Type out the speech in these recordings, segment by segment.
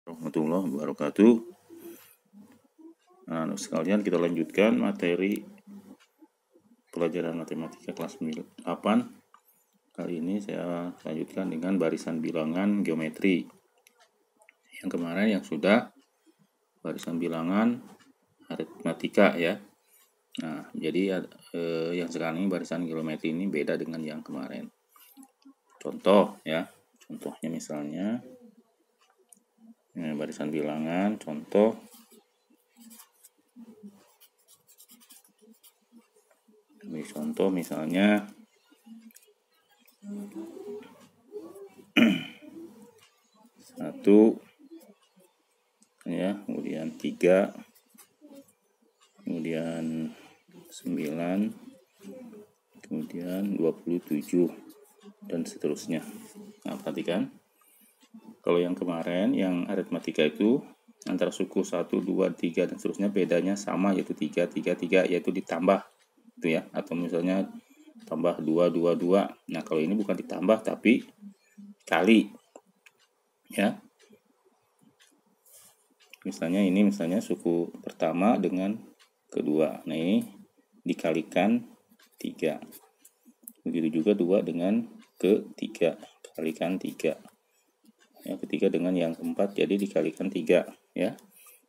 Warahmatullahi wabarakatuh. Nah, sekalian kita lanjutkan materi pelajaran matematika kelas 8. Kali ini saya lanjutkan dengan barisan bilangan geometri. Yang kemarin yang sudah barisan bilangan aritmatika ya. Nah, jadi yang sekarang ini barisan geometri ini beda dengan yang kemarin. Contoh ya. Contohnya misalnya barisan bilangan contoh misalnya satu ya, kemudian 3, kemudian 9, kemudian 27 dan seterusnya. Nah, perhatikan. Kalau yang kemarin yang aritmatika itu antara suku 1, 2, 3 dan seterusnya bedanya sama, yaitu 3, 3, 3, yaitu ditambah itu ya, atau misalnya tambah 2, 2, 2. Nah, kalau ini bukan ditambah tapi kali ya. Misalnya suku pertama dengan kedua. Nah, ini dikalikan 3. Begitu juga 2 dengan ketiga, kalikan 3. Yang ketiga dengan yang keempat, jadi dikalikan 3 ya.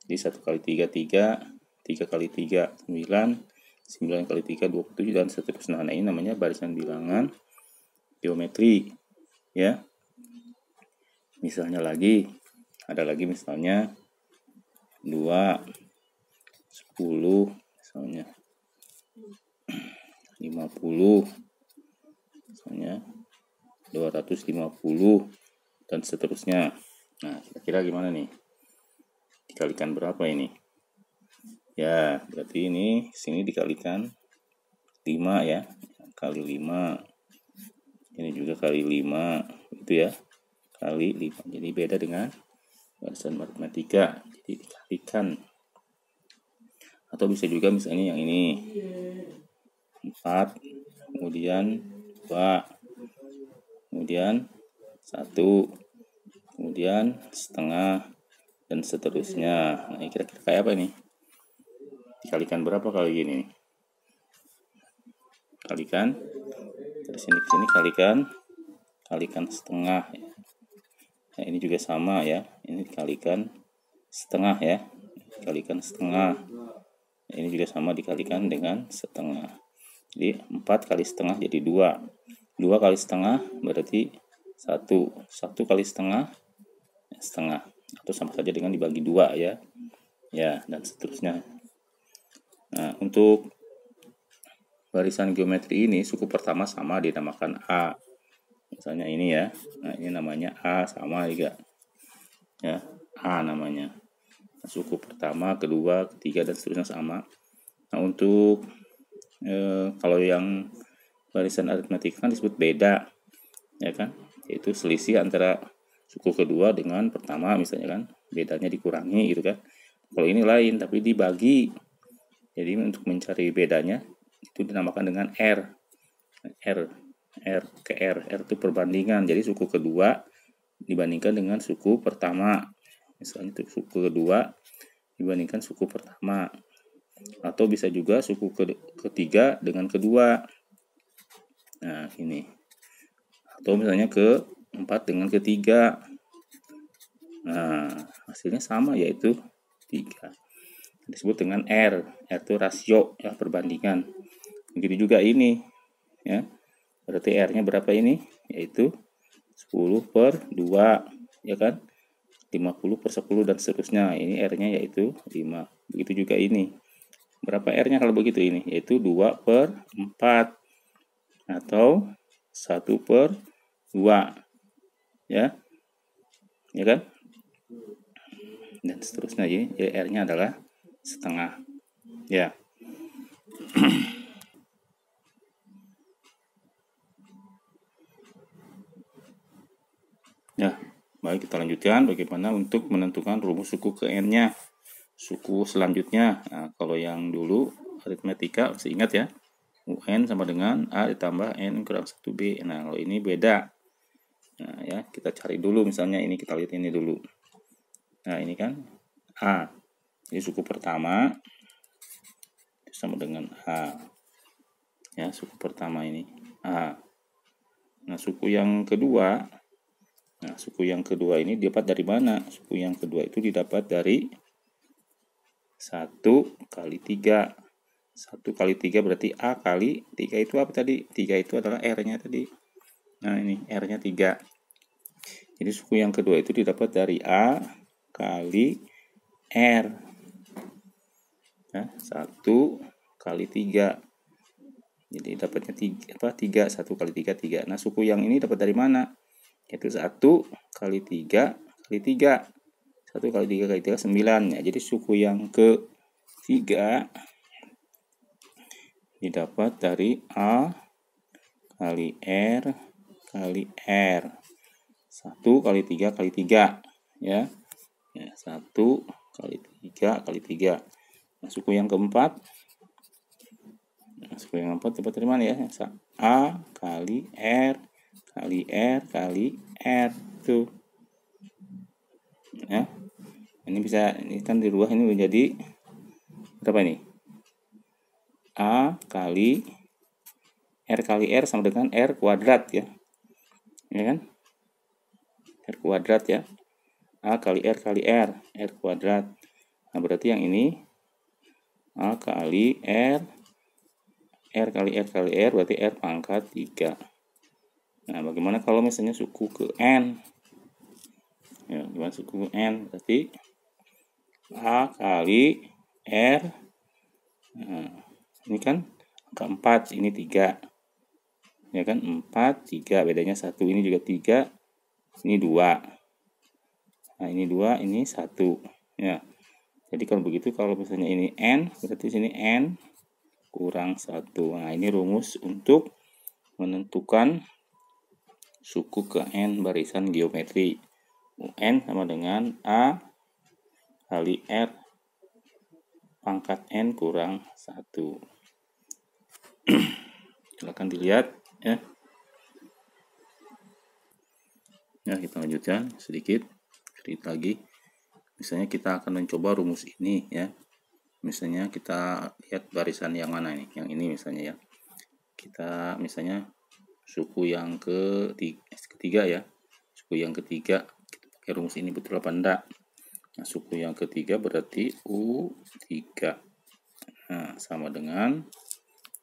Jadi 1 kali 3 3, 3 kali 3 9, 9 kali 3 27 dan seterusnya. Nah, ini namanya barisan bilangan geometri ya. Misalnya ada lagi misalnya 2 10 misalnya 50 misalnya 250 dan seterusnya. Nah, kira-kira gimana nih? Dikalikan berapa ini? Ya, berarti ini sini dikalikan 5 ya. Kali 5. Ini juga kali 5 gitu ya. Kali 5. Jadi beda dengan barisan matematika. Jadi dikalikan. Atau bisa juga misalnya yang ini 4, kemudian 2, kemudian 1, kemudian setengah dan seterusnya. Nah, kira-kira kayak apa nih? Dikalikan berapa kali gini? Kalikan dari sini ke sini, kalikan setengah ya. Nah, ini juga sama ya. Ini dikalikan setengah ya. Dikalikan setengah. Nah, ini juga sama dikalikan dengan setengah. Jadi 4 kali setengah jadi 2. 2 kali setengah berarti 1. 1 kali setengah atau sama saja dengan dibagi 2 ya. Ya, dan seterusnya. Nah, untuk barisan geometri ini suku pertama sama dinamakan A. Misalnya ini ya. Nah, ini namanya A, sama juga. Ya, A namanya. Nah, suku pertama, kedua, ketiga dan seterusnya sama. Nah, untuk kalau yang barisan aritmatika kan disebut beda. Ya kan? Yaitu selisih antara suku kedua dengan pertama misalnya kan. Bedanya dikurangi gitu kan. Kalau ini lain tapi dibagi. Jadi untuk mencari bedanya itu dinamakan dengan R itu perbandingan. Jadi suku kedua dibandingkan dengan suku pertama. Misalnya itu suku kedua dibandingkan suku pertama. Atau bisa juga suku ketiga dengan kedua. Nah, ini. Atau misalnya keempat dengan ketiga. Nah, hasilnya sama yaitu 3. Disebut dengan R itu rasio ya, perbandingan. Begitu juga ini ya. Berarti R-nya berapa ini? Yaitu 10/2 ya kan? 50/10 dan seterusnya. Ini R-nya yaitu 5. Begitu juga ini. Berapa R-nya kalau begitu ini? Yaitu 2/4 atau 1/2 ya. Ya kan? Dan seterusnya ya. Jadi R-nya adalah setengah. Ya. Ya, baik, kita lanjutkan bagaimana untuk menentukan rumus suku ke N-nya. Suku selanjutnya. Nah, kalau yang dulu aritmatika masih ingat ya. UN sama dengan A ditambah N kurang 1B. Nah, kalau ini beda. Nah, ya, kita cari dulu misalnya ini, kita lihat ini dulu. Nah, ini kan A. Jadi suku pertama sama dengan A. Ya, suku pertama ini A. Nah, suku yang kedua ini dapat dari mana? Suku yang kedua itu didapat dari 1 kali 3. 1 kali 3 berarti A kali 3 itu apa tadi? 3 itu adalah R-nya tadi. Nah, ini R-nya 3. Jadi suku yang kedua itu didapat dari A kali R. Nah, 1 kali 3. Jadi dapatnya 3, 1 kali 3, 3. Nah, suku yang ini dapat dari mana? Yaitu 1 kali 3 kali 3. 1 kali 3 kali 3, 9. Ya, jadi suku yang ketiga didapat dari A kali R kali R. 1 kali 3 kali 3. Ya. 1 kali 3 kali 3. Nah, suku yang keempat. Suku yang keempat dapat dari mana ya? A kali R kali R kali R. Tuh. Ya. Ini kan dirubah ini menjadi berapa ini? A kali R sama dengan R kuadrat ya. Ya kan? R kuadrat ya. A kali R kuadrat. Nah, berarti yang ini A kali R kali R berarti R pangkat 3. Nah, bagaimana kalau misalnya suku ke N? Ya, gimana suku ke N? Berarti A kali R. Nah, ini kan angka 4, ini 3. Ya kan, 4, 3, bedanya 1. Ini juga 3, ini 2. Nah, ini 2, ini 1. Ya. Jadi kalau begitu, kalau misalnya ini N, berarti sini N kurang 1. Nah, ini rumus untuk menentukan suku ke N barisan geometri. UN sama dengan A kali R pangkat N kurang 1. Silakan dilihat ya. Ya, kita lanjutkan sedikit lagi. Misalnya kita akan mencoba rumus ini ya. Misalnya kita lihat barisan yang mana nih? Yang ini misalnya ya. Kita misalnya suku yang ketiga ya. Suku yang ketiga, kita pakai rumus ini betul apa enggak? Nah, suku yang ketiga berarti U3. Nah, sama dengan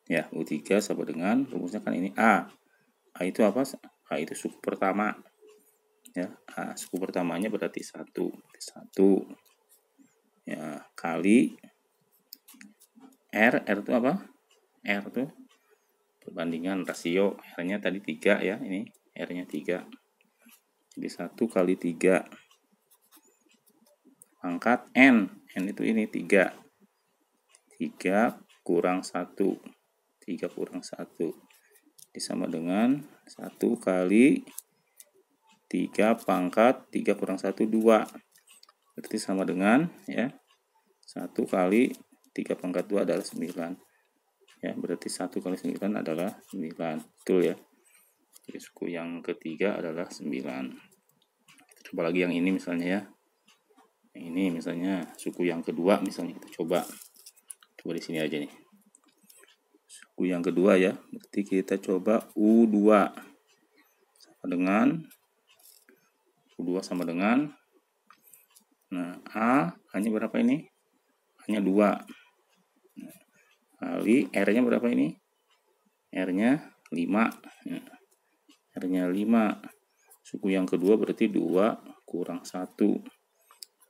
ya, U3 sama dengan rumusnya kan ini A. A itu apa? A itu suku pertama. Ya, A, suku pertamanya berarti 1 ya, kali R itu apa? R itu perbandingan rasio, R-nya tadi 3 ya, ini R-nya 3. Jadi 1 kali 3 pangkat N itu ini 3 kurang 1, 3 kurang 1 sama dengan 1 kali 3 pangkat 3 kurang 1, 2. Berarti sama dengan ya 1 kali 3 pangkat 2 adalah 9. Ya, berarti 1 kali 9 adalah 9. Betul ya. Jadi suku yang ketiga adalah 9. Kita coba lagi yang ini misalnya ya. Yang ini misalnya suku yang kedua misalnya, kita coba di sini aja nih. Suku yang kedua ya. Berarti kita coba U2 sama dengan nah, A-nya berapa ini? A-nya 2. Nah, kali R-nya berapa ini? R-nya 5. Nah, R-nya 5. Suku yang kedua berarti 2 kurang 1.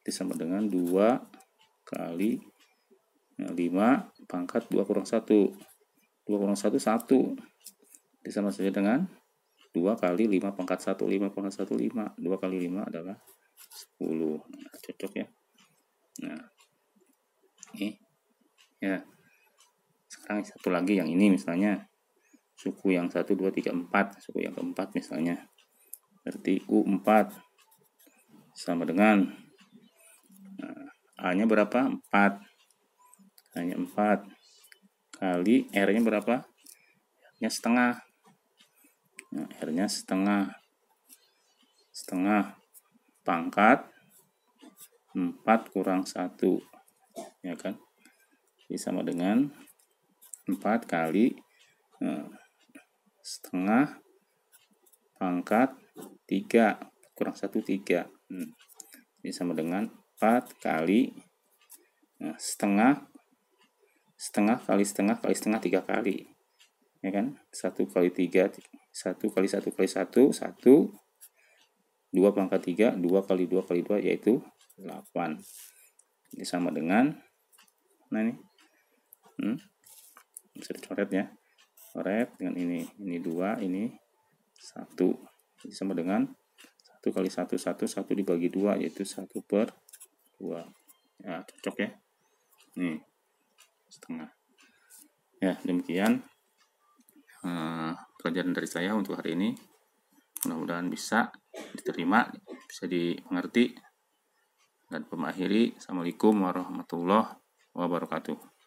Itu sama dengan 2 kali 5 pangkat 2 kurang 1. 2 kurang 1, 1. Itu sama saja dengan 2 kali 5 pangkat 1. 5 pangkat 1, 5. 2 kali 5 adalah 10. Nah, cocok ya. Nah, ini ya. Sekarang satu lagi yang ini misalnya suku yang 1, 2, 3, 4. Suku yang keempat misalnya. Berarti U4 sama dengan A-nya berapa? 4. A-nya 4 kali R-nya berapa? R-nya setengah. Nah, R-nya setengah pangkat 4 kurang 1, ya kan? Jadi sama dengan 4 kali setengah pangkat 3 kurang 1, 3. Ini sama dengan 4 kali setengah kali setengah kali setengah 3 kali, ya kan? 1 kali 3, 1 kali 1 kali 1, 1, 2 pangkat 3, 2 kali 2 kali 2 yaitu 8. Ini sama dengan, nah ini bisa dicoret ya, coret dengan ini 2, ini 1. Ini sama dengan 1 kali 1, 1 dibagi 2 yaitu 1/2. Ya, cocok ya. Nih, setengah. Ya, demikian pelajaran dari saya untuk hari ini. Mudah-mudahan bisa diterima, bisa dimengerti. Dan mengakhiri, Assalamualaikum warahmatullahi wabarakatuh.